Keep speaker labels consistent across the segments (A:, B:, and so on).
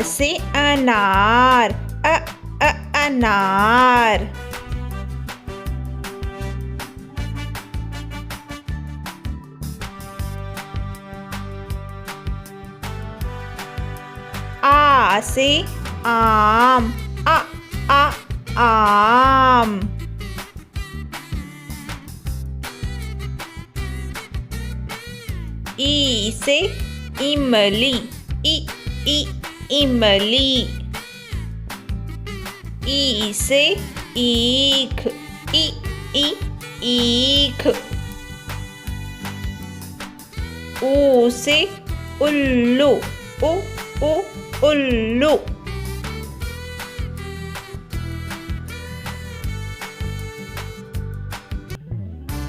A: से अनार, अनार। आ से आम, आम। ई से इमली, इमली। ई से ईख, ईख। ऊ से उल्लू, उल्लू।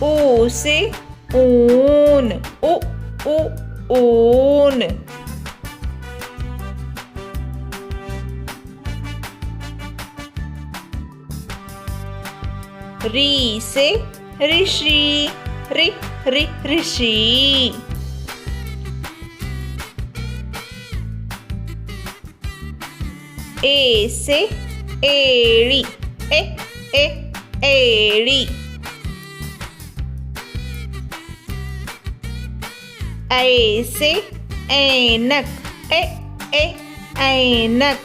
A: ऊ से ऊन, ऊन। री से ऋषि, ऋषि। ए से एड़ी, एड़ी। ऐ से ऐनक, ऐनक।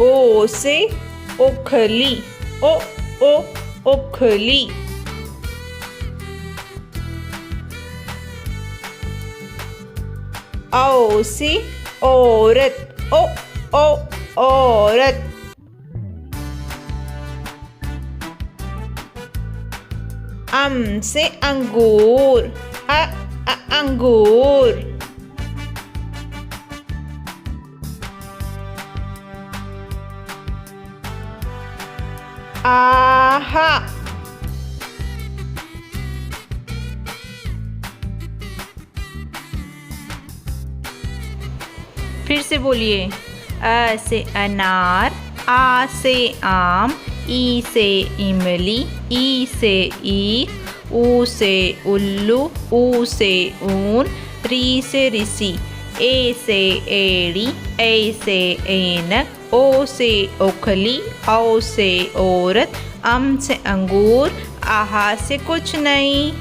A: ओ से ओखली, ओखली। औ से औरत, औरत। अम से अंगूर, अंगूर। आहा। फिर से बोलिए। अ से अनार, आ से आम, ई से इमली, ई से ईख, ऊ से उल्लू, ऊ से ऊन, री से ऋषि, ए से एड़ी, ए से ऐनक, ओ से ओखली, औ से औरत, अम से अंगूर, आहा से कुछ नहीं।